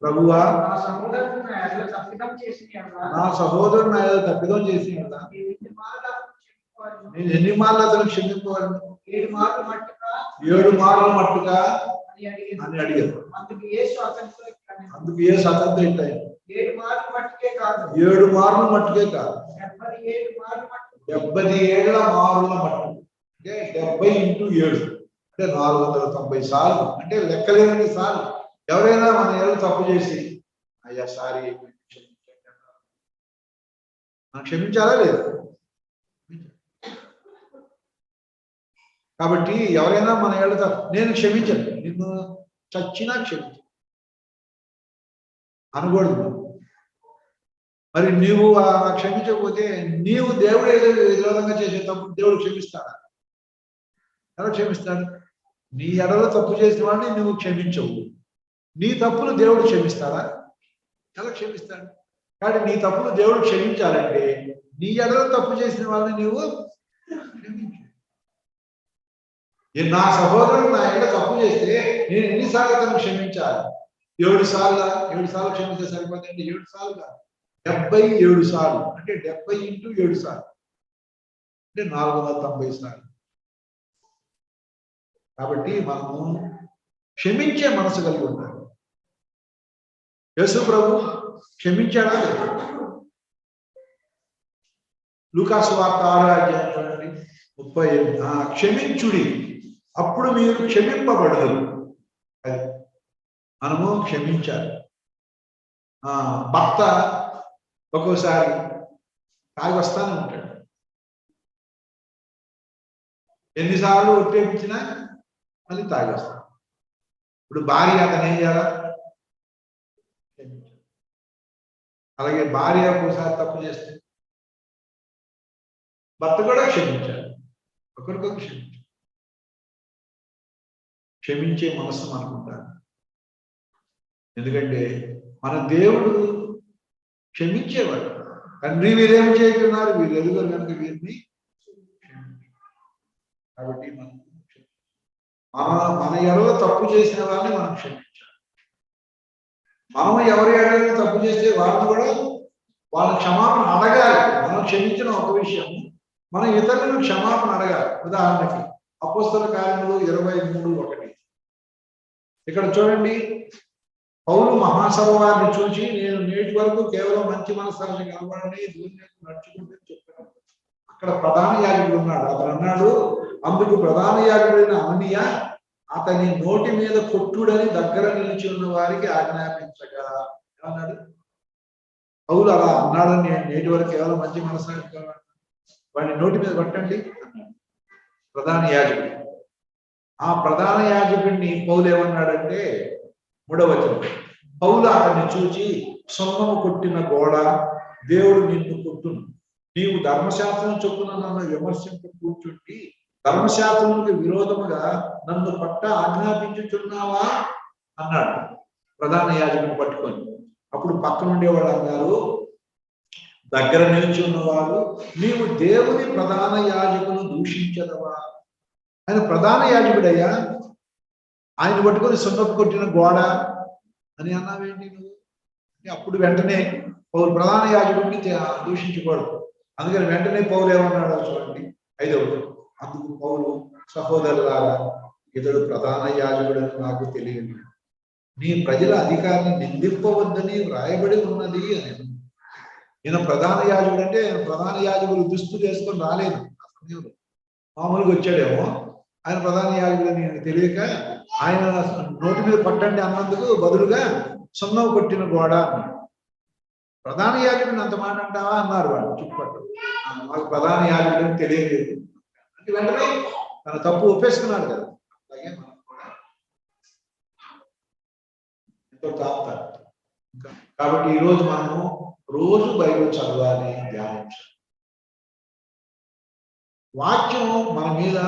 ప్రభువా నా సహోదరుడు నా ఎడల తప్పిదం చేసి నేను ఎన్ని మార్లు అతను క్షమింపవాలను? 7 మార్లు మట్టుగా అని అడిగారు. అందుకు యేసు అతనితో ఇట్లా, 7 మార్లు మట్టుకే కాదు, 77 మార్ల మట్టు, 77 మార్ల మట్టు అంటే 70 × 7 అంటే 490 సార్లు, అంటే లెక్కలేని సార్లు. ఎవరైనా మన ఏళ్ళు తప్పు చేసి అయ్యా సారీ మనం క్షమించాలా లేదు? కాబట్టి ఎవరైనా మన ఏళ్ళు నేను క్షమించను, నిన్ను చచ్చినా క్షమించను అనకూడదు. మరి నీవు క్షమించకపోతే నీవు దేవుడు ఏదో విరోధంగా చేసే తప్పు దేవుడు క్షమిస్తాడా? ఎలా క్షమిస్తాడు? నీ ఎడలో తప్పు చేసిన వాడిని నువ్వు క్షమించవు, నీ తప్పులు దేవుడు క్షమిస్తాడా? ఎలా క్షమిస్తాడు? కాబట్టి నీ తప్పులు దేవుడు క్షమించాలంటే నీ ఎడలో తప్పు చేసిన వాళ్ళని నువ్వు క్షమించు. నా సహోదరుడు నా ఎడ తప్పు చేస్తే నేను ఎన్నిసార్లు తను క్షమించాలి? 7 సార్లు క్షమిస్తే సరిపోతుంది. 7 సార్లు కాదు, 77 సార్లు, అంటే 70 × 7 సార్లు అంటే 490 సార్లు. కాబట్టి మనము క్షమించే మనసు కలిగి ఉండాలి. యేసు ప్రభు క్షమించాడా? లూకాసు వార్త 6:38 క్షమించుడి అప్పుడు మీరు క్షమింపబడదు. అది మనము క్షమించాలి. భర్త ఒక్కోసారి తాగి వస్తానే ఉంటాడు, ఎన్నిసార్లు ఒట్టేపించినా మళ్ళీ తాగి వస్తాడు. ఇప్పుడు భార్య అతను ఏం చేయాలా? అలాగే భార్య ఒక్కోసారి తప్పు చేస్తే భర్త కూడా క్షమించాలి, ఒకరికొకరు క్షమించాలి. క్షమించే మనసు మనకుంటారు. ఎందుకంటే మన దేవుడు క్షమించేవాడు. తండ్రి వీరేం చేయకున్నారు, వీరు ఎదుగురు కనుక వీరిని కాబట్టి మన ఎడలో తప్పు చేసిన వాళ్ళని మనం క్షమించాలి. మనం ఎవరి ఏడైనా తప్పు చేస్తే వాళ్ళు కూడా వాళ్ళ క్షమాపణ అడగాలి. మనం క్షమించిన ఒక విషయం, మనం ఇతరులను క్షమాపణ అడగాలి. ఉదాహరణకి అపోస్తల కార్యములు 23:1 ఇక్కడ చూడండి, పౌలు మహాసభవాన్ని చూసి నేను నేటి వరకు కేవలం మంచి మనస్సాక్షి కనబడని దుర్నీతి నడుచుకుంటే చెప్పాను. అక్కడ ప్రధాన యాజకుడు ఉన్నాడు. అతను అన్నాడు, అందుకు ప్రధాన యాజకుడైన అననీయ అతని నోటి మీద కొట్టుడని దగ్గర నిలిచి ఉన్న వారికి ఆజ్ఞాపించగా అన్నాడు. పౌలు అలా అన్నాడని నేను నేటి వరకు కేవలం మంచి మనస్సాక్షి కనబడని వాడిని నోటి మీద కొట్టండి అన్నాడు ప్రధాన యాజకుడు. ఆ ప్రధాన యాజకుడిని పౌలు ఏమన్నాడంటే 3వ వచనం, పౌలు అతన్ని చూచి సొన్నము కొట్టిన గోడ, దేవుడు నిన్ను కొట్టును, నీవు ధర్మశాస్త్రం చొప్పున నన్ను విమర్శించ కూర్చుండి ధర్మశాస్త్రములకు విరోధముగా నన్ను పట్ట ఆజ్ఞాపించుచున్నావా అన్నాడు ప్రధాన యాజకుని పట్టుకొని. అప్పుడు పక్కన ఉండేవాళ్ళు అన్నారు, దగ్గర నిలిచి ఉన్నవారు, నీవు దేవుని ప్రధాన యాజకును దూషించదవా? ఆయన ప్రధాన యాజకుడయ్యా, ఆయన పట్టుకొని సున్నపు కొట్టిన గోడ అని అన్నావేంటి నువ్వు? అప్పుడు వెంటనే పౌలు ప్రధాన యాజకుడిని దూషించకూడదు. అందుకని వెంటనే పౌలు ఏమన్నాడో చూడండి 5వ. అందుకు పౌలు, సహోదరులారా, ఇతడు ప్రధాన యాజకుడని నాకు తెలియదు, నీ ప్రజల అధికారిని నిందింపవద్దని వ్రాయబడి ఉన్నది అని. ఈయన ప్రధాన యాజకుడు అంటే ఆయన ప్రధాన యాజకులు దుస్తులు వేసుకొని రాలేదు ఆ సమయంలో, మామూలుగా వచ్చాడేమో. ఆయన ప్రధాన యాజకుడు అని తెలియక ఆయన నోటి మీద పట్టండి అన్నందుకు బదులుగా సున్నము కొట్టిన గోడ అన్నాడు. ప్రధాన యాజకుడిని అంత మాట అంటావా అన్నారు వాళ్ళు చుట్టుపక్కల. మాకు ప్రధాన యాజకుడు తెలియలేదు అంటే వెంటనే తన తప్పు ఒప్పేసుకున్నాడు కదా. అలాగే మనం కూడా ఎంతో తాపుతారు. కాబట్టి ఈరోజు మనము రోజు బైబిల్ చదవాలి, ధ్యానించాలి. వాక్యం మన మీద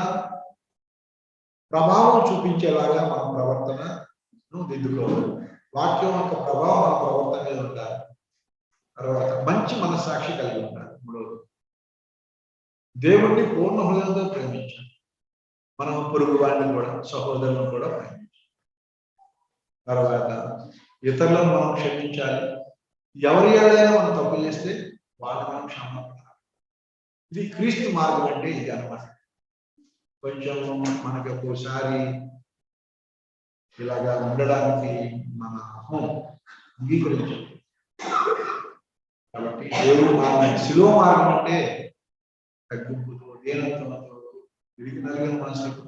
ప్రభావం చూపించేలాగా మన ప్రవర్తనను దిద్దుకోవాలి. వాక్యం యొక్క ప్రభావం మన ప్రవర్తన మీద ఉండాలి. తర్వాత మంచి మనస్సాక్షి కలిగి ఉండాలి. 3వది, దేవుణ్ణి పూర్ణ హృదయంతో ప్రేమించాలి. మనం పొరుగు వాడిని కూడా, సహోదరులను కూడా ప్రేమించాలి. తర్వాత ఇతరులను మనం క్షమించాలి. ఎవరి ఏదైనా మనం తప్పు చేస్తే వాళ్ళని మనం క్షమాపణ. ఇది క్రీస్తు మార్గం అంటే ఇది అన్నమాట. కొంచెం మనకి ఒక్కోసారి ఇలాగా ఉండడానికి మన అహం అంగీకరించాలి. కాబట్టి దేవుడు మార్గం, శిలువ మార్గం అంటే తగ్గింపుతో, దీనత్వంతో, విడికి నలిగిన మనసుకు.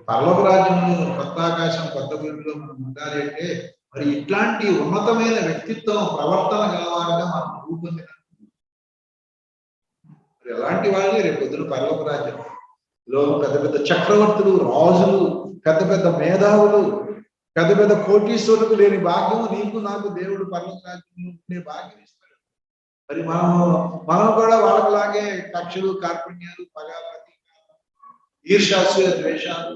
పరలోక రాజ్యంలో, కొత్త ఆకాశం, కొత్త భూమిలో మనం ఉండాలి అంటే మరి ఇట్లాంటి ఉన్నతమైన వ్యక్తిత్వం, ప్రవర్తన గలవారుగా మనం రూపొందిన మరి ఎలాంటి వాళ్ళే రేపు పొద్దున పరలోక రాజ్యం లోకం పెద్ద పెద్ద చక్రవర్తులు, రాజులు, పెద్ద పెద్ద మేధావులు, పెద్ద పెద్ద కోటీశ్వరులకు లేని భాగ్యం నీకు నాకు దేవుడు పరలోక రాజ్యంలో ఉండే భాగ్యం ఇస్తాడు. మరి మనం కూడా వాళ్ళలాగే కక్షలు, కార్పణ్యాలు, పగ, ప్రతీకారం, ఈర్ష్యాసూయ, ద్వేషాలు,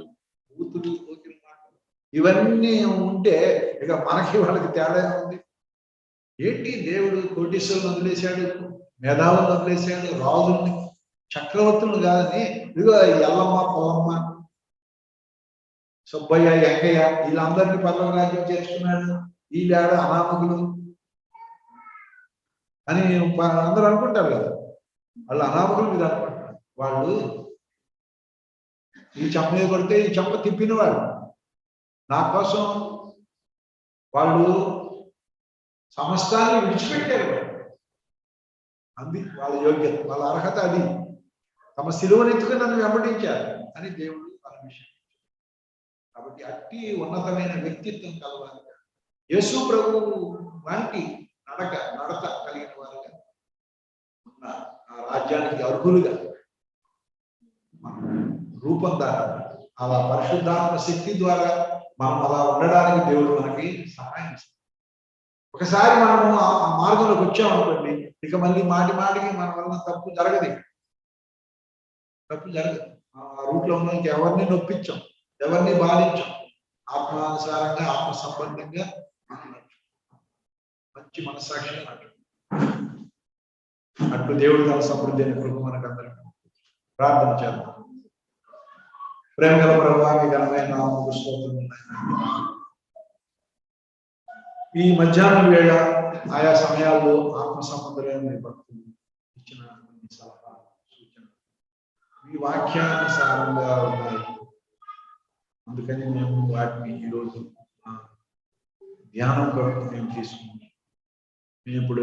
బూతులు, కోకిల మాటలు ఇవన్నీ ఉంటే ఇక మనకి వాళ్ళకి తేడా ఉంది. ఏంటి, దేవుడు కోటీశ్వరులను వదిలేశాడు, మేధావులను వదిలేశాడు, రాజుల్ని, చక్రవర్తులను కాదని ఇదిగో ఎల్లమ్మ, పొల్లమ్మ, సుబ్బయ్య, వెంకయ్య వీళ్ళందరినీ పరలోక రాజ్యం చేర్చుకున్నాడు. వీళ్ళాడ అనామకులు అని అందరూ అనుకుంటారు కదా. వాళ్ళు అనామకులు మీరు అనుకుంటారు. వాళ్ళు ఈ చెంప మీద కొడితే ఈ చెంప తిప్పినవాడు. నా కోసం వాళ్ళు సమస్తాన్ని విడిచిపెట్టారు. అది వాళ్ళ యోగ్యత, వాళ్ళ అర్హత. అది తమ సిలువనెత్తుకుని నన్ను వెంబడించారు అని దేవుడు పరమేశ్వరుడు. కాబట్టి అట్టి ఉన్నతమైన వ్యక్తిత్వం కలవాలి. యేసు ప్రభు వంటి నడత కలిగిన వారుగా ఉన్న ఆ రాజ్యానికి అర్హులుగా రూపొందాలి. అలా పరిశుద్ధాత్మ శక్తి ద్వారా మనం అలా ఉండడానికి దేవుడు మనకి సహాయం ఇస్తాడు. ఒకసారి మనము ఆ మార్గంలోకి వచ్చామనుకోండి, ఇక మళ్ళీ మాటికి మన వలన తప్పు జరగదు. ఆ రూట్లో ఉన్న ఎవరిని నొప్పించాం, ఎవరిని బాధించాం. ఆత్మానుసారంగా, ఆత్మ సంబంధంగా మంచి మనస్సాక్షిగా అట్లు దేవుడు తన సమృద్ధి అయిన కృప మనకు అందరికీ ప్రార్థన చేద్దాం. ప్రేమ గల ప్రభువా, మీ ఘనమైన నామముకు స్తోత్రములు. ఈ మధ్యాహ్నం వేళ ఆయా సమయాల్లో ఆత్మ సంబంధులైన భక్తులు ఇచ్చిన కొన్ని సలహాలు సూచనలు ఈ వాక్యానుసారంగా ఉన్నాయి. అందుకని మేము వాటిని ఈరోజు ధ్యానం కొరకు మేము తీసుకుంటాం. మేము ఇప్పుడు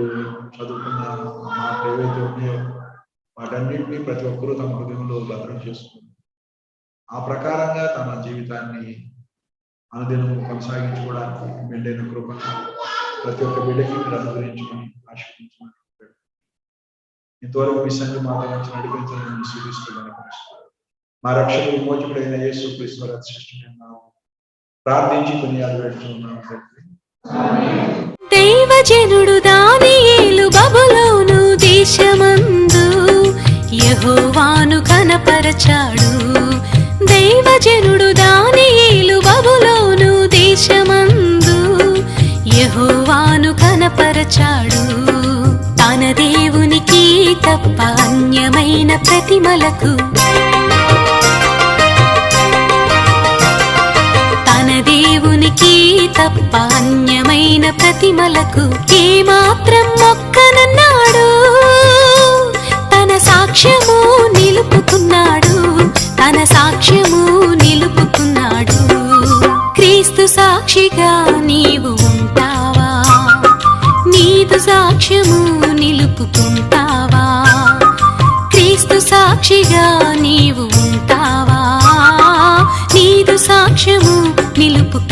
చదువుకున్న మాటలు ఏవైతే ఉన్నాయో వాటన్నింటినీ ప్రతి ఒక్కరూ తమ హృదయంలో భద్రం చేసుకుంటారు. ఆ ప్రకారంగా తమ జీవితాన్ని అనుదినం కొనసాగించుకోవడానికి మెండైన కృపను ప్రతి ఒక్క బిడ్డకి మీరు అనుగ్రహించుకొని ఆశీర్వదించమని ఇంతవరకు మీ సంఘ మాట్లాడించి నడిపించాలని సూచిస్తున్నాను. మా రక్షణ విమోచకుడైన యేసు క్రీస్తు వారి అతిశ్రేష్టమైన నామములో ప్రార్థించి కొనియాడు పెడుతున్నాను తండ్రి. దైవజనుడు దానియేలు బబులోను దేశమందు యెహోవాను కనపరచాడు. దైవజనుడు దానియేలు బబులోను దేశమందు యెహోవాను కనపరచాడు. తన దేవునికి తప్ప అన్యమైన ప్రతిమలకు దేవునికి తప్ప అన్యమైన ప్రతిమలకు ఏమాత్రం మొక్కనన్నాడు. తన సాక్ష్యము నిలుపుకున్నాడు. తన సాక్ష్యము నిలుపుకున్నాడు. క్రీస్తు సాక్షిగా నీవు ఉంటావా? నీదు సాక్ష్యము నిలుపుకుంటావా? క్రీస్తు సాక్షిగా నీవు ఉంటావా? నీదు సాక్ష్యము నిలుపు